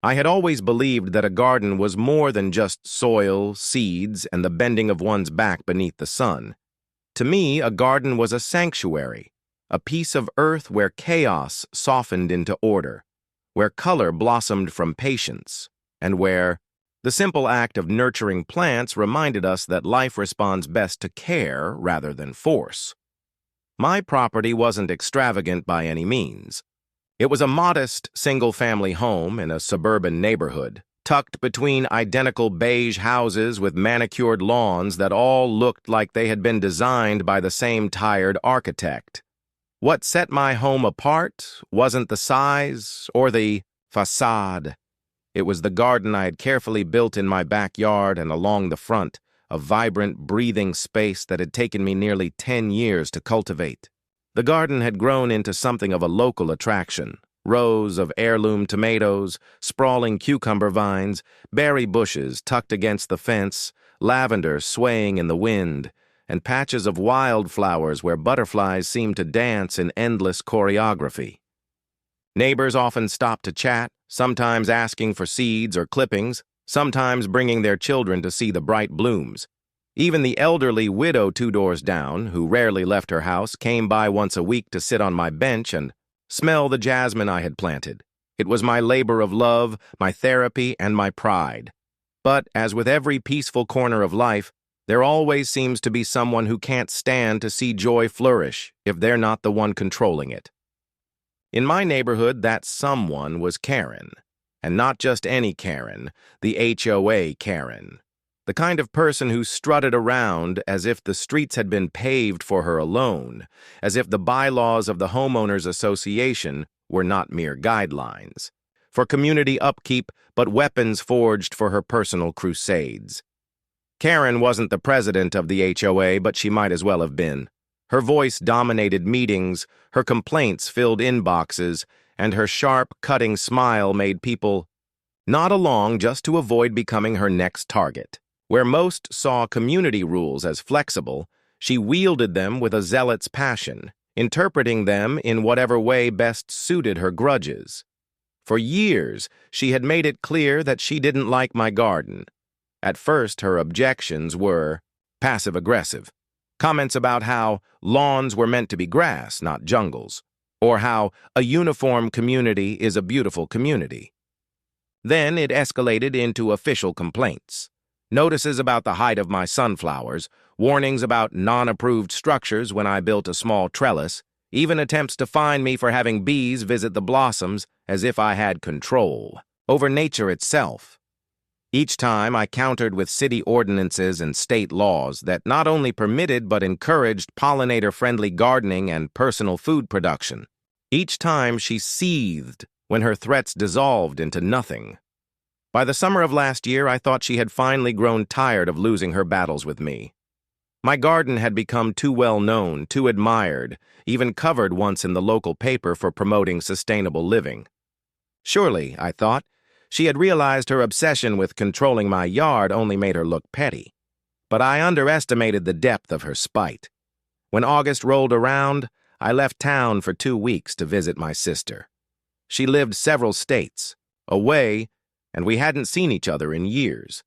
I had always believed that a garden was more than just soil, seeds, and the bending of one's back beneath the sun. To me, a garden was a sanctuary, a piece of earth where chaos softened into order, where color blossomed from patience, and where the simple act of nurturing plants reminded us that life responds best to care rather than force. My property wasn't extravagant by any means. It was a modest, single-family home in a suburban neighborhood, tucked between identical beige houses with manicured lawns that all looked like they had been designed by the same tired architect. What set my home apart wasn't the size or the facade. It was the garden I had carefully built in my backyard and along the front, a vibrant, breathing space that had taken me nearly 10 years to cultivate. The garden had grown into something of a local attraction. Rows of heirloom tomatoes, sprawling cucumber vines, berry bushes tucked against the fence, lavender swaying in the wind, and patches of wildflowers where butterflies seemed to dance in endless choreography. Neighbors often stopped to chat, sometimes asking for seeds or clippings, sometimes bringing their children to see the bright blooms. Even the elderly widow 2 doors down, who rarely left her house, came by once a week to sit on my bench and smell the jasmine I had planted. It was my labor of love, my therapy, and my pride. But, as with every peaceful corner of life, there always seems to be someone who can't stand to see joy flourish if they're not the one controlling it. In my neighborhood, that someone was Karen. And not just any Karen, the HOA Karen. The kind of person who strutted around as if the streets had been paved for her alone, as if the bylaws of the homeowners association were not mere guidelines, for community upkeep but weapons forged for her personal crusades. Karen wasn't the president of the HOA, but she might as well have been. Her voice dominated meetings, her complaints filled inboxes, and her sharp, cutting smile made people nod along just to avoid becoming her next target. Where most saw community rules as flexible, she wielded them with a zealot's passion, interpreting them in whatever way best suited her grudges. For years, she had made it clear that she didn't like my garden. At first, her objections were passive-aggressive. Comments about how lawns were meant to be grass, not jungles, or how a uniform community is a beautiful community. Then it escalated into official complaints. Notices about the height of my sunflowers, warnings about non-approved structures when I built a small trellis, even attempts to fine me for having bees visit the blossoms as if I had control over nature itself. Each time I countered with city ordinances and state laws that not only permitted but encouraged pollinator-friendly gardening and personal food production. Each time she seethed when her threats dissolved into nothing. By the summer of last year, I thought she had finally grown tired of losing her battles with me. My garden had become too well known, too admired, even covered once in the local paper for promoting sustainable living. Surely, I thought, she had realized her obsession with controlling my yard only made her look petty. But I underestimated the depth of her spite. When August rolled around, I left town for 2 weeks to visit my sister. She lived several states, away, and we hadn't seen each other in years.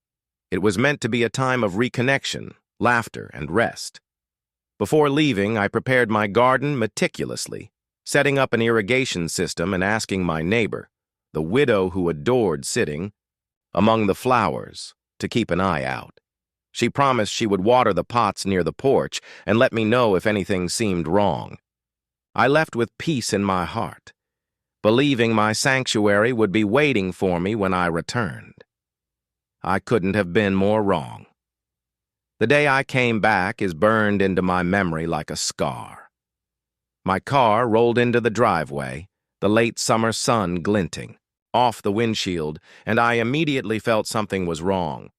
It was meant to be a time of reconnection, laughter, and rest. Before leaving, I prepared my garden meticulously, setting up an irrigation system and asking my neighbor, the widow who adored sitting among the flowers, to keep an eye out. She promised she would water the pots near the porch and let me know if anything seemed wrong. I left with peace in my heart, believing my sanctuary would be waiting for me when I returned. I couldn't have been more wrong. The day I came back is burned into my memory like a scar. My car rolled into the driveway, the late summer sun glinting off the windshield, and I immediately felt something was wrong.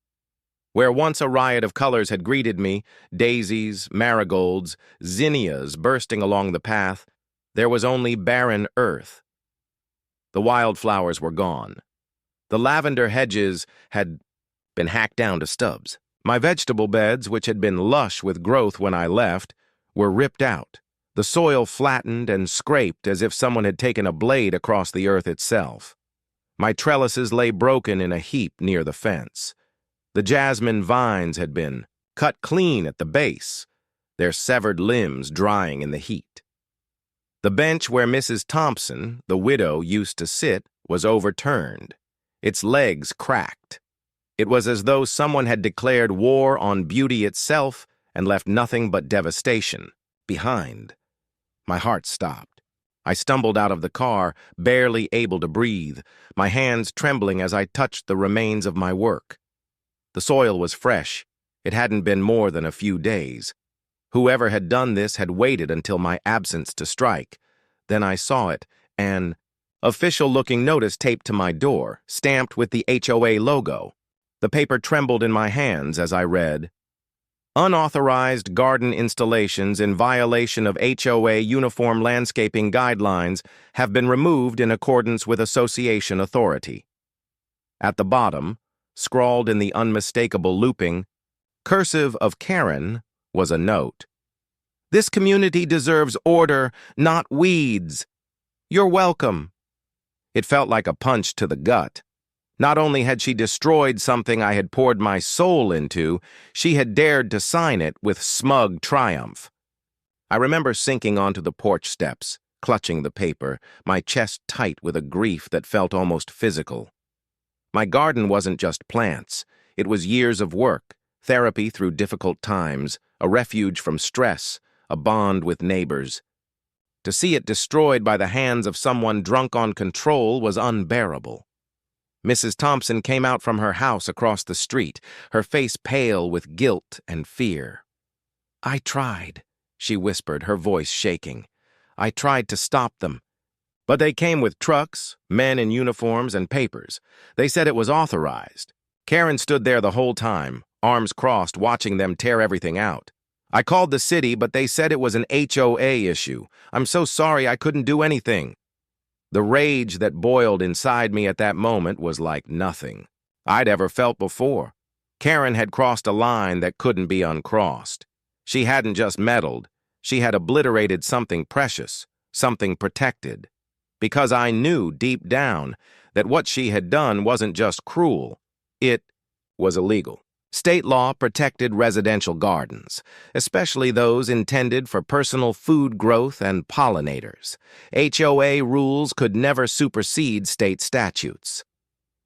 Where once a riot of colors had greeted me, daisies, marigolds, zinnias bursting along the path, there was only barren earth. The wildflowers were gone. The lavender hedges had been hacked down to stubs. My vegetable beds, which had been lush with growth when I left, were ripped out, the soil flattened and scraped as if someone had taken a blade across the earth itself. My trellises lay broken in a heap near the fence. The jasmine vines had been cut clean at the base, their severed limbs drying in the heat. The bench where Mrs. Thompson, the widow, used to sit was overturned, its legs cracked. It was as though someone had declared war on beauty itself and left nothing but devastation behind. My heart stopped. I stumbled out of the car, barely able to breathe, my hands trembling as I touched the remains of my work. The soil was fresh. It hadn't been more than a few days. Whoever had done this had waited until my absence to strike. Then I saw it, an official-looking notice taped to my door, stamped with the HOA logo. The paper trembled in my hands as I read, "Unauthorized garden installations in violation of HOA Uniform Landscaping Guidelines have been removed in accordance with association authority." At the bottom, scrawled in the unmistakable looping, cursive of Karen, was a note. "This community deserves order, not weeds. You're welcome." It felt like a punch to the gut. Not only had she destroyed something I had poured my soul into, she had dared to sign it with smug triumph. I remember sinking onto the porch steps, clutching the paper, my chest tight with a grief that felt almost physical. My garden wasn't just plants. It was years of work, therapy through difficult times, a refuge from stress, a bond with neighbors. To see it destroyed by the hands of someone drunk on control was unbearable. Mrs. Thompson came out from her house across the street, her face pale with guilt and fear. "I tried," she whispered, her voice shaking. "I tried to stop them. But they came with trucks, men in uniforms, and papers. They said it was authorized. Karen stood there the whole time, arms crossed, watching them tear everything out. I called the city, but they said it was an HOA issue. I'm so sorry I couldn't do anything." The rage that boiled inside me at that moment was like nothing I'd ever felt before. Karen had crossed a line that couldn't be uncrossed. She hadn't just meddled, she had obliterated something precious, something protected. Because I knew deep down that what she had done wasn't just cruel, it was illegal. State law protected residential gardens, especially those intended for personal food growth and pollinators. HOA rules could never supersede state statutes.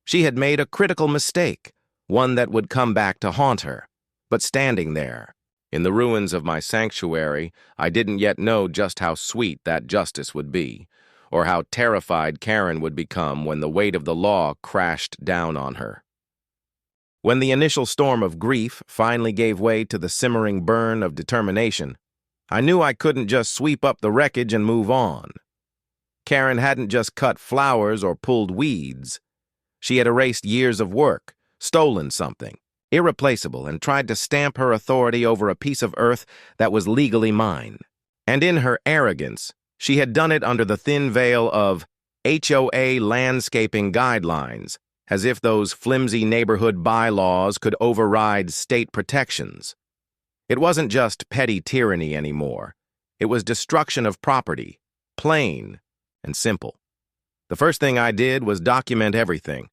She had made a critical mistake, one that would come back to haunt her. But standing there, in the ruins of my sanctuary, I didn't yet know just how sweet that justice would be, or how terrified Karen would become when the weight of the law crashed down on her. When the initial storm of grief finally gave way to the simmering burn of determination, I knew I couldn't just sweep up the wreckage and move on. Karen hadn't just cut flowers or pulled weeds. She had erased years of work, stolen something, irreplaceable, and tried to stamp her authority over a piece of earth that was legally mine. And in her arrogance, she had done it under the thin veil of HOA landscaping guidelines, as if those flimsy neighborhood bylaws could override state protections. It wasn't just petty tyranny anymore. It was destruction of property, plain and simple. The first thing I did was document everything.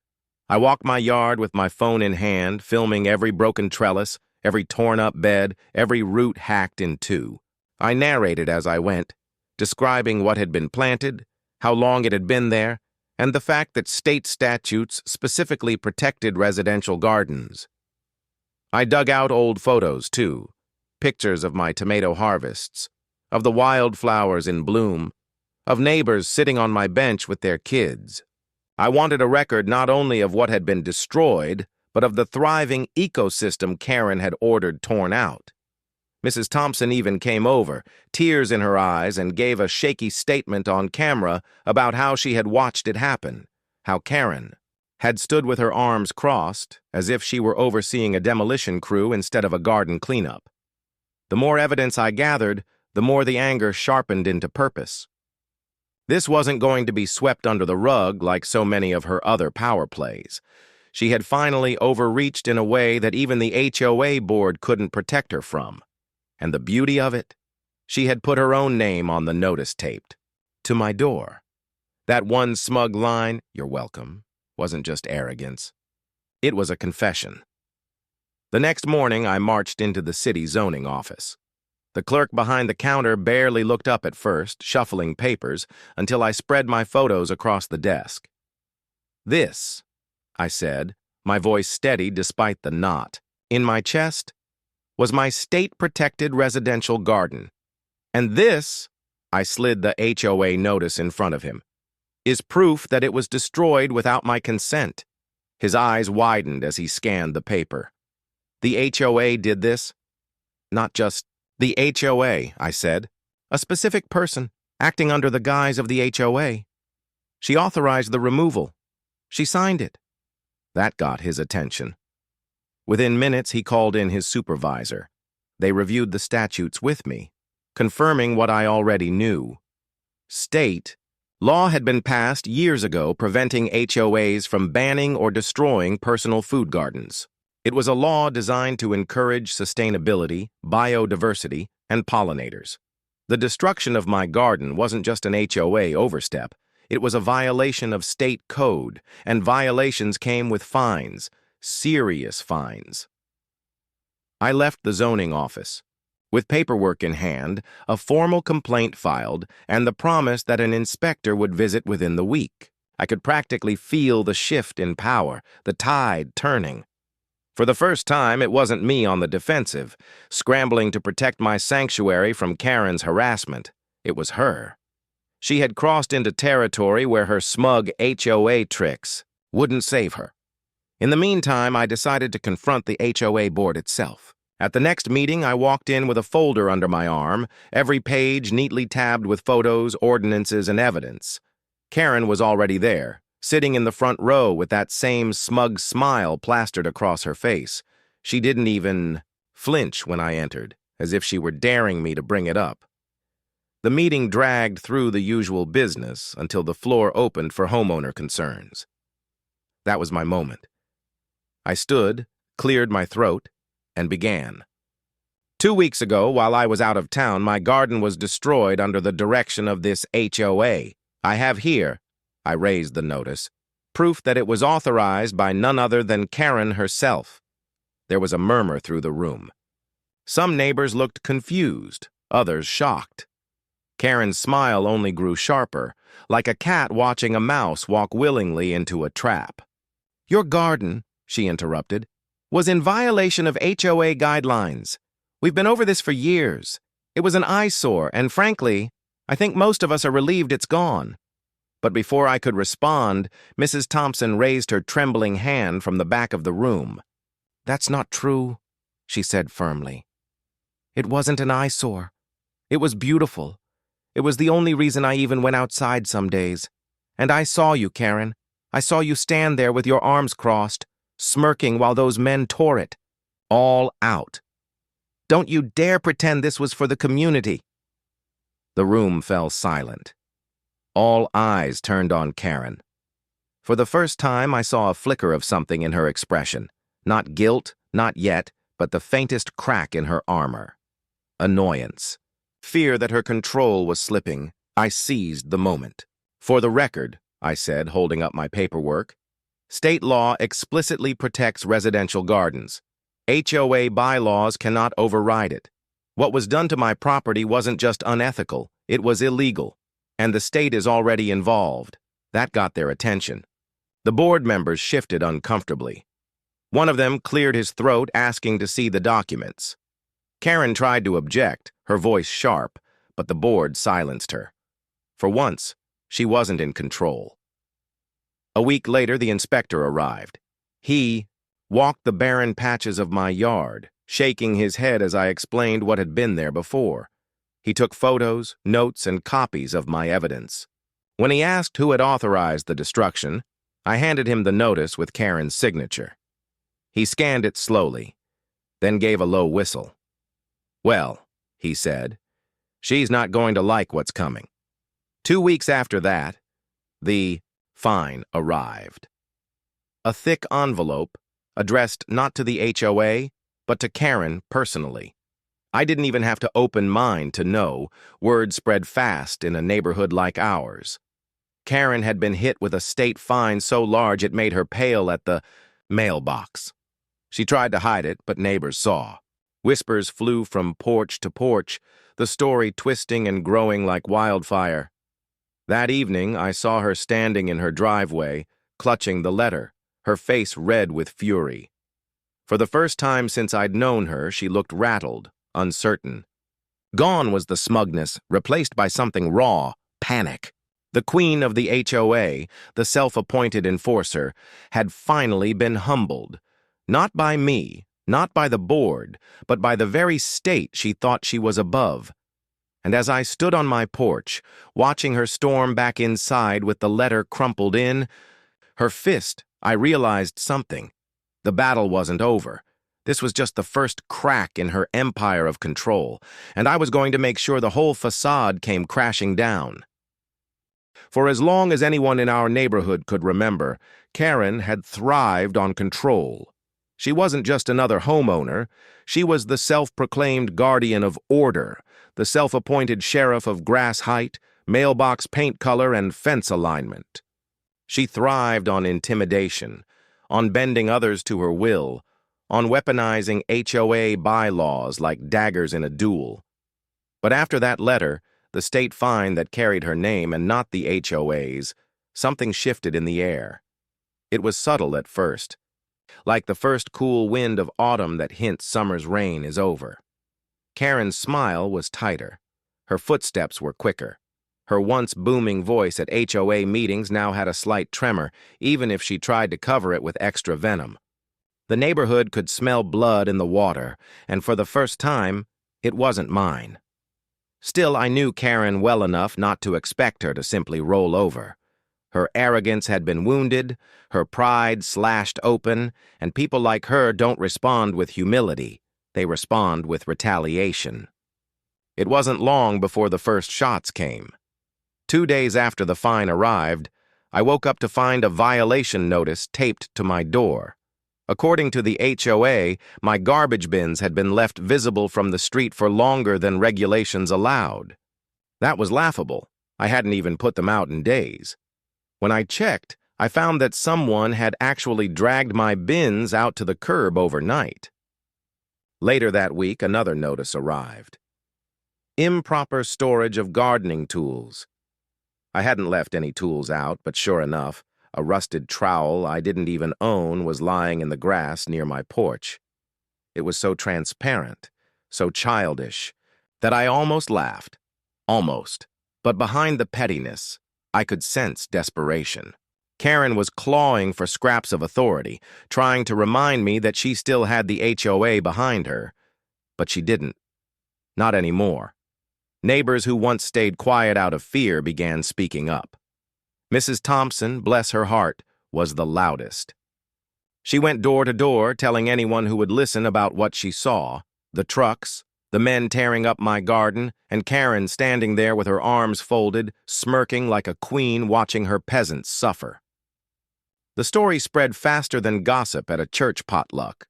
I walked my yard with my phone in hand, filming every broken trellis, every torn-up bed, every root hacked in two. I narrated as I went, describing what had been planted, how long it had been there, and the fact that state statutes specifically protected residential gardens. I dug out old photos, too, pictures of my tomato harvests, of the wildflowers in bloom, of neighbors sitting on my bench with their kids. I wanted a record not only of what had been destroyed, but of the thriving ecosystem Karen had ordered torn out. Mrs. Thompson even came over, tears in her eyes, and gave a shaky statement on camera about how she had watched it happen, how Karen had stood with her arms crossed, as if she were overseeing a demolition crew instead of a garden cleanup. The more evidence I gathered, the more the anger sharpened into purpose. This wasn't going to be swept under the rug like so many of her other power plays. She had finally overreached in a way that even the HOA board couldn't protect her from. And the beauty of it? She had put her own name on the notice taped to my door. That one smug line, "You're welcome," wasn't just arrogance. It was a confession. The next morning, I marched into the city zoning office. The clerk behind the counter barely looked up at first, shuffling papers, until I spread my photos across the desk. "This," I said, my voice steady despite the knot, in my chest, was my state-protected residential garden. And this, I slid the HOA notice in front of him, is proof that it was destroyed without my consent. His eyes widened as he scanned the paper. The HOA did this? Not just the HOA, I said. A specific person, acting under the guise of the HOA. She authorized the removal. She signed it. That got his attention. Within minutes, he called in his supervisor. They reviewed the statutes with me, confirming what I already knew. State law had been passed years ago preventing HOAs from banning or destroying personal food gardens. It was a law designed to encourage sustainability, biodiversity, and pollinators. The destruction of my garden wasn't just an HOA overstep. It was a violation of state code, and violations came with fines, serious fines. I left the zoning office. With paperwork in hand, a formal complaint filed, and the promise that an inspector would visit within the week. I could practically feel the shift in power, the tide turning. For the first time, it wasn't me on the defensive, scrambling to protect my sanctuary from Karen's harassment. It was her. She had crossed into territory where her smug HOA tricks wouldn't save her. In the meantime, I decided to confront the HOA board itself. At the next meeting, I walked in with a folder under my arm, every page neatly tabbed with photos, ordinances, and evidence. Karen was already there, sitting in the front row with that same smug smile plastered across her face. She didn't even flinch when I entered, as if she were daring me to bring it up. The meeting dragged through the usual business until the floor opened for homeowner concerns. That was my moment. I stood, cleared my throat, and began. 2 weeks ago, while I was out of town, my garden was destroyed under the direction of this HOA. I have here, I raised the notice, proof that it was authorized by none other than Karen herself. There was a murmur through the room. Some neighbors looked confused, others shocked. Karen's smile only grew sharper, like a cat watching a mouse walk willingly into a trap. "Your garden," she interrupted, "was in violation of HOA guidelines. We've been over this for years. It was an eyesore, and frankly, I think most of us are relieved it's gone." But before I could respond, Mrs. Thompson raised her trembling hand from the back of the room. "That's not true," she said firmly. "It wasn't an eyesore. It was beautiful. It was the only reason I even went outside some days. And I saw you, Karen. I saw you stand there with your arms crossed, smirking while those men tore it. All out. Don't you dare pretend this was for the community." The room fell silent. All eyes turned on Karen. For the first time, I saw a flicker of something in her expression. Not guilt, not yet, but the faintest crack in her armor. Annoyance. Fear that her control was slipping. I seized the moment. "For the record," I said, holding up my paperwork, "state law explicitly protects residential gardens. HOA bylaws cannot override it. What was done to my property wasn't just unethical, it was illegal. And the state is already involved." That got their attention. The board members shifted uncomfortably. One of them cleared his throat, asking to see the documents. Karen tried to object, her voice sharp, but the board silenced her. For once, she wasn't in control. A week later, the inspector arrived. He walked the barren patches of my yard, shaking his head as I explained what had been there before. He took photos, notes, and copies of my evidence. When he asked who had authorized the destruction, I handed him the notice with Karen's signature. He scanned it slowly, then gave a low whistle. "Well," he said, "she's not going to like what's coming." 2 weeks after that, the fine arrived. A thick envelope, addressed not to the HOA, but to Karen personally. I didn't even have to open mine to know. Word spread fast in a neighborhood like ours. Karen had been hit with a state fine so large it made her pale at the mailbox. She tried to hide it, but neighbors saw. Whispers flew from porch to porch, the story twisting and growing like wildfire. That evening, I saw her standing in her driveway, clutching the letter, her face red with fury. For the first time since I'd known her, she looked rattled, uncertain. Gone was the smugness, replaced by something raw, panic. The queen of the HOA, the self-appointed enforcer, had finally been humbled. Not by me, not by the board, but by the very state she thought she was above. And as I stood on my porch, watching her storm back inside with the letter crumpled in her fist, I realized something. The battle wasn't over. This was just the first crack in her empire of control, and I was going to make sure the whole facade came crashing down. For as long as anyone in our neighborhood could remember, Karen had thrived on control. She wasn't just another homeowner. She was the self-proclaimed guardian of order, the self-appointed sheriff of grass height, mailbox paint color, and fence alignment. She thrived on intimidation, on bending others to her will, on weaponizing HOA bylaws like daggers in a duel. But after that letter, the state fine that carried her name and not the HOA's, something shifted in the air. It was subtle at first, like the first cool wind of autumn that hints summer's reign is over. Karen's smile was tighter. Her footsteps were quicker. Her once booming voice at HOA meetings now had a slight tremor, even if she tried to cover it with extra venom. The neighborhood could smell blood in the water, and for the first time, it wasn't mine. Still, I knew Karen well enough not to expect her to simply roll over. Her arrogance had been wounded, her pride slashed open, and people like her don't respond with humility. They respond with retaliation. It wasn't long before the first shots came. 2 days after the fine arrived, I woke up to find a violation notice taped to my door. According to the HOA, my garbage bins had been left visible from the street for longer than regulations allowed. That was laughable. I hadn't even put them out in days. When I checked, I found that someone had actually dragged my bins out to the curb overnight. Later that week, another notice arrived. Improper storage of gardening tools. I hadn't left any tools out, but sure enough, a rusted trowel I didn't even own was lying in the grass near my porch. It was so transparent, so childish, that I almost laughed. Almost. But behind the pettiness, I could sense desperation. Karen was clawing for scraps of authority, trying to remind me that she still had the HOA behind her. But she didn't. Not anymore. Neighbors who once stayed quiet out of fear began speaking up. Mrs. Thompson, bless her heart, was the loudest. She went door to door telling anyone who would listen about what she saw, the trucks, the men tearing up my garden, and Karen standing there with her arms folded, smirking like a queen watching her peasants suffer. The story spread faster than gossip at a church potluck.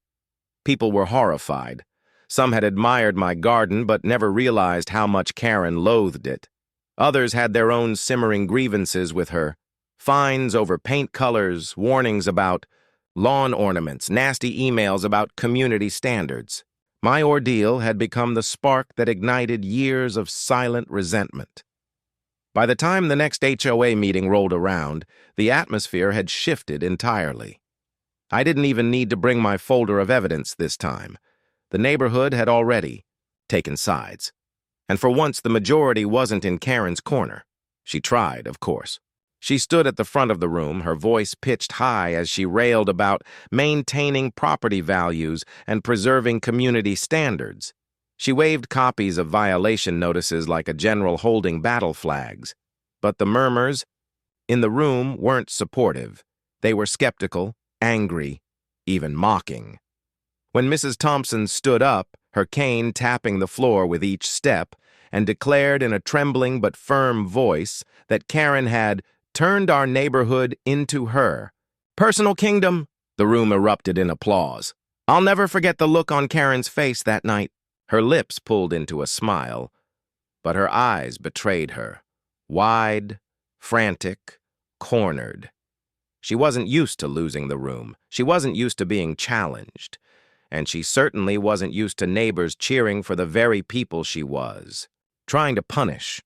People were horrified. Some had admired my garden but never realized how much Karen loathed it. Others had their own simmering grievances with her. Fines over paint colors, warnings about lawn ornaments, nasty emails about community standards. My ordeal had become the spark that ignited years of silent resentment. By the time the next HOA meeting rolled around, the atmosphere had shifted entirely. I didn't even need to bring my folder of evidence this time. The neighborhood had already taken sides. And for once, the majority wasn't in Karen's corner. She tried, of course. She stood at the front of the room, her voice pitched high as she railed about maintaining property values and preserving community standards. She waved copies of violation notices like a general holding battle flags. But the murmurs in the room weren't supportive. They were skeptical, angry, even mocking. When Mrs. Thompson stood up, her cane tapping the floor with each step, and declared in a trembling but firm voice that Karen had turned our neighborhood into her personal kingdom, the room erupted in applause. I'll never forget the look on Karen's face that night. Her lips pulled into a smile, but her eyes betrayed her. Wide, frantic, cornered. She wasn't used to losing the room. She wasn't used to being challenged. And she certainly wasn't used to neighbors cheering for the very people she was trying to punish.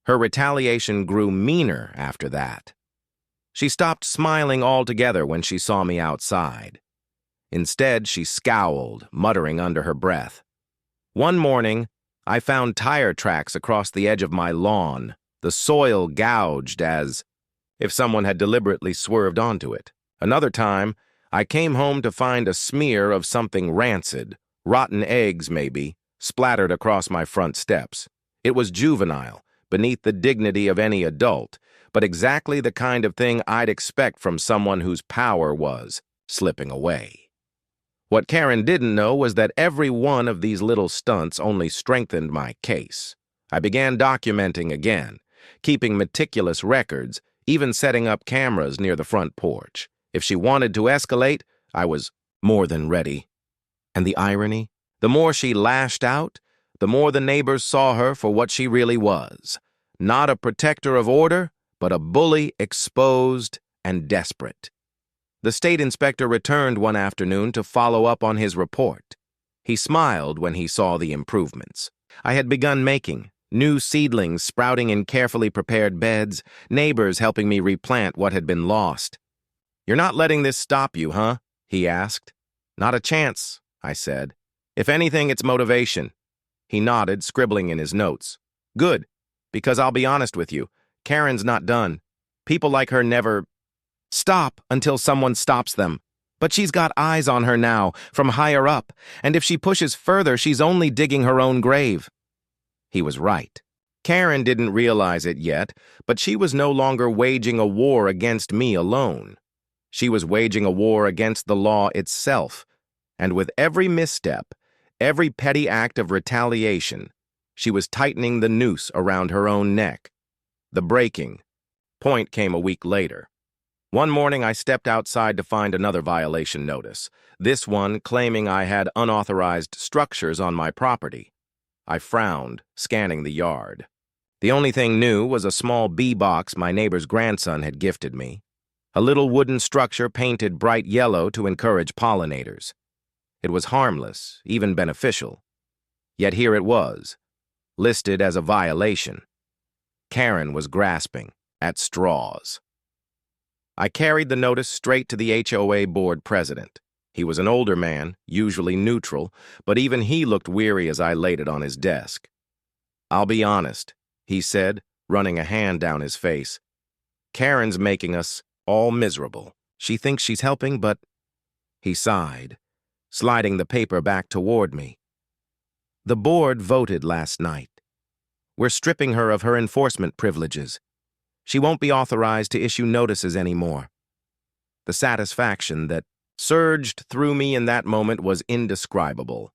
Her retaliation grew meaner after that. She stopped smiling altogether when she saw me outside. Instead, she scowled, muttering under her breath. One morning, I found tire tracks across the edge of my lawn, the soil gouged as if someone had deliberately swerved onto it. Another time, I came home to find a smear of something rancid, rotten eggs maybe, splattered across my front steps. It was juvenile, beneath the dignity of any adult, but exactly the kind of thing I'd expect from someone whose power was slipping away. What Karen didn't know was that every one of these little stunts only strengthened my case. I began documenting again, keeping meticulous records, even setting up cameras near the front porch. If she wanted to escalate, I was more than ready. And the irony? The more she lashed out, the more the neighbors saw her for what she really was. Not a protector of order, but a bully exposed and desperate. The state inspector returned one afternoon to follow up on his report. He smiled when he saw the improvements I had begun making, new seedlings sprouting in carefully prepared beds, neighbors helping me replant what had been lost. "You're not letting this stop you, huh?" he asked. "Not a chance," I said. "If anything, it's motivation." He nodded, scribbling in his notes. "Good, because I'll be honest with you, Karen's not done. People like her never stop until someone stops them. But she's got eyes on her now, from higher up, and if she pushes further, she's only digging her own grave." He was right. Karen didn't realize it yet, but she was no longer waging a war against me alone. She was waging a war against the law itself, and with every misstep, every petty act of retaliation, she was tightening the noose around her own neck. The breaking point came a week later. One morning, I stepped outside to find another violation notice, this one claiming I had unauthorized structures on my property. I frowned, scanning the yard. The only thing new was a small bee box my neighbor's grandson had gifted me, a little wooden structure painted bright yellow to encourage pollinators. It was harmless, even beneficial. Yet here it was, listed as a violation. Karen was grasping at straws. I carried the notice straight to the HOA board president. He was an older man, usually neutral, but even he looked weary as I laid it on his desk. "I'll be honest," he said, running a hand down his face. "Karen's making us all miserable. She thinks she's helping, but—" He sighed, sliding the paper back toward me. "The board voted last night. We're stripping her of her enforcement privileges. She won't be authorized to issue notices anymore." The satisfaction that surged through me in that moment was indescribable.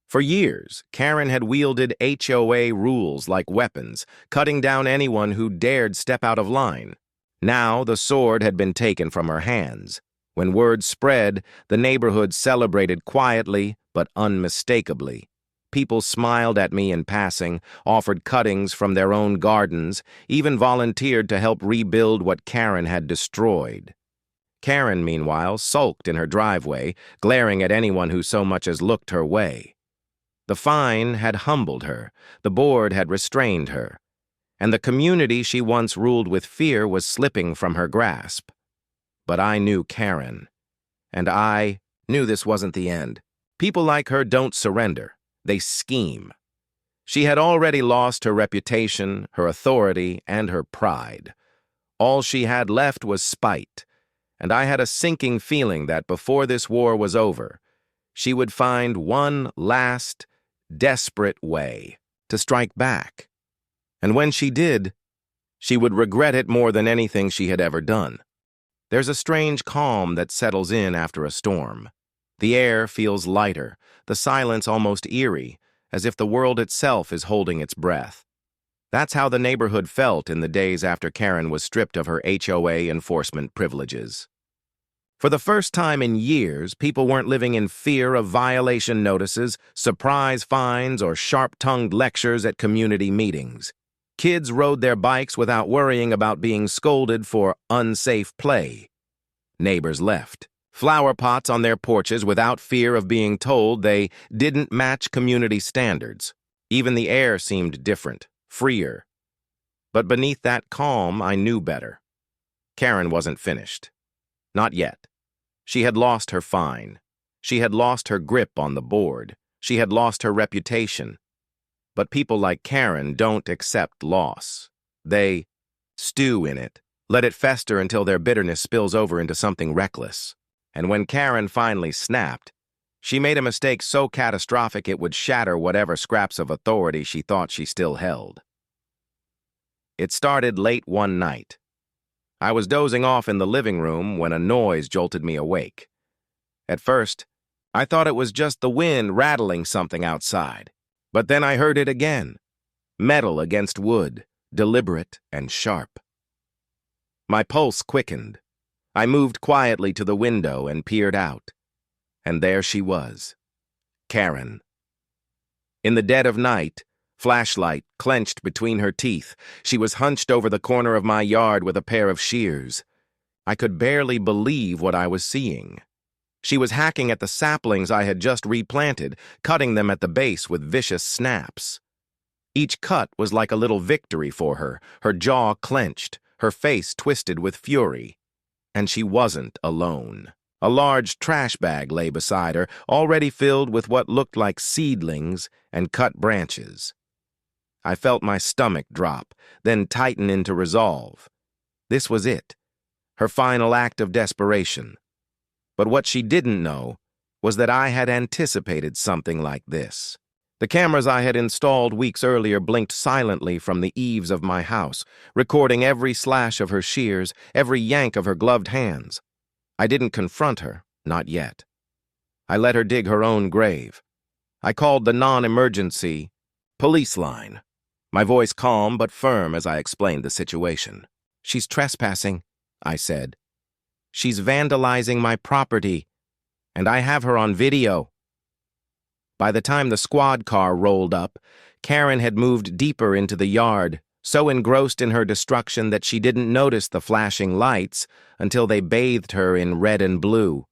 For years, Karen had wielded HOA rules like weapons, cutting down anyone who dared step out of line. Now the sword had been taken from her hands. When word spread, the neighborhood celebrated quietly but unmistakably. People smiled at me in passing, offered cuttings from their own gardens, even volunteered to help rebuild what Karen had destroyed. Karen, meanwhile, sulked in her driveway, glaring at anyone who so much as looked her way. The fine had humbled her, the board had restrained her, and the community she once ruled with fear was slipping from her grasp. But I knew Karen, and I knew this wasn't the end. People like her don't surrender. They scheme. She had already lost her reputation, her authority, and her pride. All she had left was spite, and I had a sinking feeling that before this war was over, she would find one last, desperate way to strike back. And when she did, she would regret it more than anything she had ever done. There's a strange calm that settles in after a storm. The air feels lighter, the silence almost eerie, as if the world itself is holding its breath. That's how the neighborhood felt in the days after Karen was stripped of her HOA enforcement privileges. For the first time in years, people weren't living in fear of violation notices, surprise fines, or sharp-tongued lectures at community meetings. Kids rode their bikes without worrying about being scolded for unsafe play. Neighbors left flower pots on their porches without fear of being told they didn't match community standards. Even the air seemed different, freer. But beneath that calm, I knew better. Karen wasn't finished. Not yet. She had lost her fine. She had lost her grip on the board. She had lost her reputation. But people like Karen don't accept loss. They stew in it, let it fester until their bitterness spills over into something reckless. And when Karen finally snapped, she made a mistake so catastrophic it would shatter whatever scraps of authority she thought she still held. It started late one night. I was dozing off in the living room when a noise jolted me awake. At first, I thought it was just the wind rattling something outside. But then I heard it again. Metal against wood, deliberate and sharp. My pulse quickened. I moved quietly to the window and peered out. And there she was, Karen. In the dead of night, flashlight clenched between her teeth, she was hunched over the corner of my yard with a pair of shears. I could barely believe what I was seeing. She was hacking at the saplings I had just replanted, cutting them at the base with vicious snaps. Each cut was like a little victory for her, her jaw clenched, her face twisted with fury. And she wasn't alone. A large trash bag lay beside her, already filled with what looked like seedlings and cut branches. I felt my stomach drop, then tighten into resolve. This was it, her final act of desperation. But what she didn't know was that I had anticipated something like this. The cameras I had installed weeks earlier blinked silently from the eaves of my house, recording every slash of her shears, every yank of her gloved hands. I didn't confront her, not yet. I let her dig her own grave. I called the non-emergency police line, my voice calm but firm as I explained the situation. "She's trespassing," I said. "She's vandalizing my property, and I have her on video." By the time the squad car rolled up, Karen had moved deeper into the yard, so engrossed in her destruction that she didn't notice the flashing lights until they bathed her in red and blue.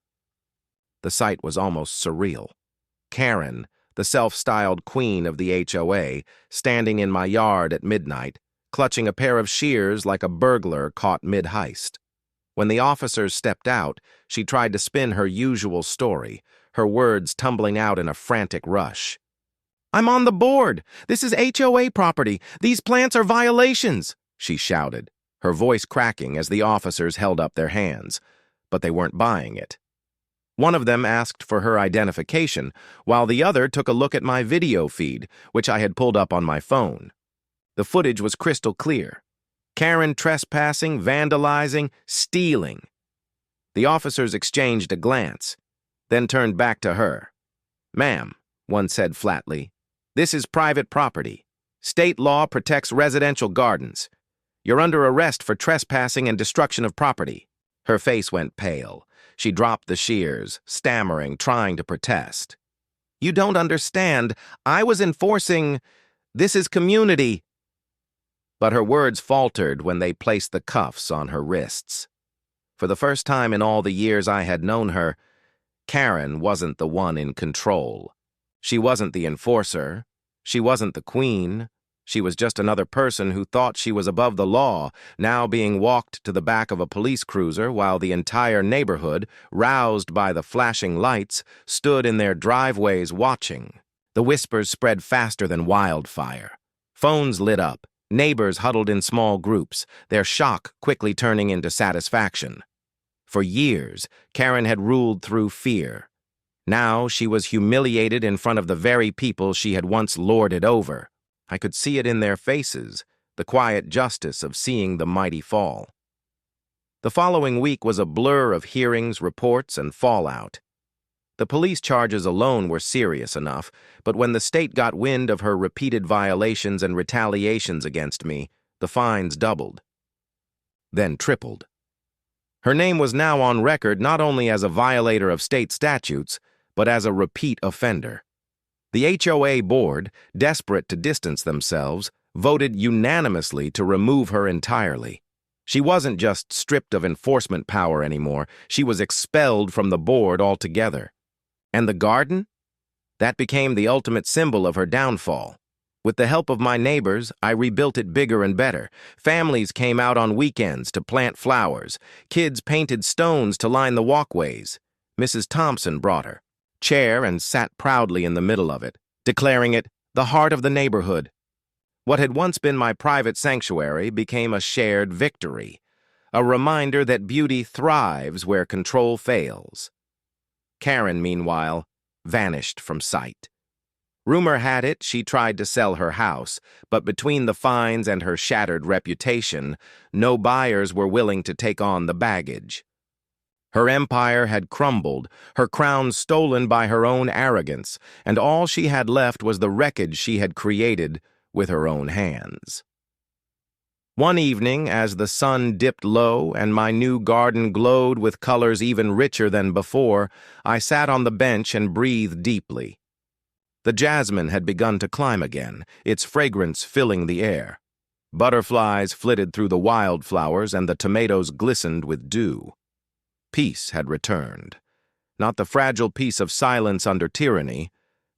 The sight was almost surreal. Karen, the self-styled queen of the HOA, standing in my yard at midnight, clutching a pair of shears like a burglar caught mid-heist. When the officers stepped out, she tried to spin her usual story, her words tumbling out in a frantic rush. "I'm on the board! This is HOA property! These plants are violations!" she shouted, her voice cracking as the officers held up their hands. But they weren't buying it. One of them asked for her identification, while the other took a look at my video feed, which I had pulled up on my phone. The footage was crystal clear. Karen trespassing, vandalizing, stealing. The officers exchanged a glance, then turned back to her. "Ma'am," one said flatly, "this is private property. State law protects residential gardens. You're under arrest for trespassing and destruction of property." Her face went pale. She dropped the shears, stammering, trying to protest. "You don't understand. I was enforcing. This is community." But her words faltered when they placed the cuffs on her wrists. For the first time in all the years I had known her, Karen wasn't the one in control. She wasn't the enforcer. She wasn't the queen. She was just another person who thought she was above the law, now being walked to the back of a police cruiser while the entire neighborhood, roused by the flashing lights, stood in their driveways watching. The whispers spread faster than wildfire. Phones lit up. Neighbors huddled in small groups, their shock quickly turning into satisfaction. For years, Karen had ruled through fear. Now she was humiliated in front of the very people she had once lorded over. I could see it in their faces, the quiet justice of seeing the mighty fall. The following week was a blur of hearings, reports, and fallout. The police charges alone were serious enough, but when the state got wind of her repeated violations and retaliations against me, the fines doubled, then tripled. Her name was now on record not only as a violator of state statutes, but as a repeat offender. The HOA board, desperate to distance themselves, voted unanimously to remove her entirely. She wasn't just stripped of enforcement power anymore, she was expelled from the board altogether. And the garden? That became the ultimate symbol of her downfall. With the help of my neighbors, I rebuilt it bigger and better. Families came out on weekends to plant flowers. Kids painted stones to line the walkways. Mrs. Thompson brought her chair and sat proudly in the middle of it, declaring it the heart of the neighborhood. What had once been my private sanctuary became a shared victory, a reminder that beauty thrives where control fails. Karen, meanwhile, vanished from sight. Rumor had it she tried to sell her house, but between the fines and her shattered reputation, no buyers were willing to take on the baggage. Her empire had crumbled, her crown stolen by her own arrogance, and all she had left was the wreckage she had created with her own hands. One evening, as the sun dipped low and my new garden glowed with colors even richer than before, I sat on the bench and breathed deeply. The jasmine had begun to climb again, its fragrance filling the air. Butterflies flitted through the wildflowers and the tomatoes glistened with dew. Peace had returned. Not the fragile peace of silence under tyranny,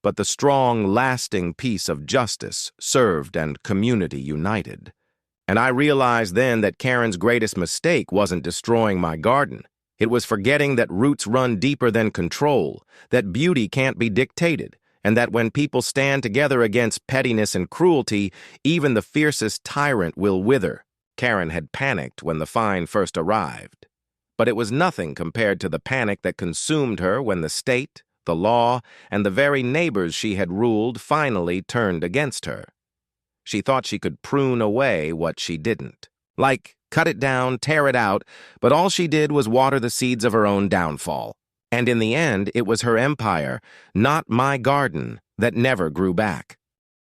but the strong, lasting peace of justice served and community united. And I realized then that Karen's greatest mistake wasn't destroying my garden. It was forgetting that roots run deeper than control, that beauty can't be dictated, and that when people stand together against pettiness and cruelty, even the fiercest tyrant will wither. Karen had panicked when the fine first arrived. But it was nothing compared to the panic that consumed her when the state, the law, and the very neighbors she had ruled finally turned against her. She thought she could prune away what she didn't. Like, cut it down, tear it out, but all she did was water the seeds of her own downfall. And in the end, it was her empire, not my garden, that never grew back.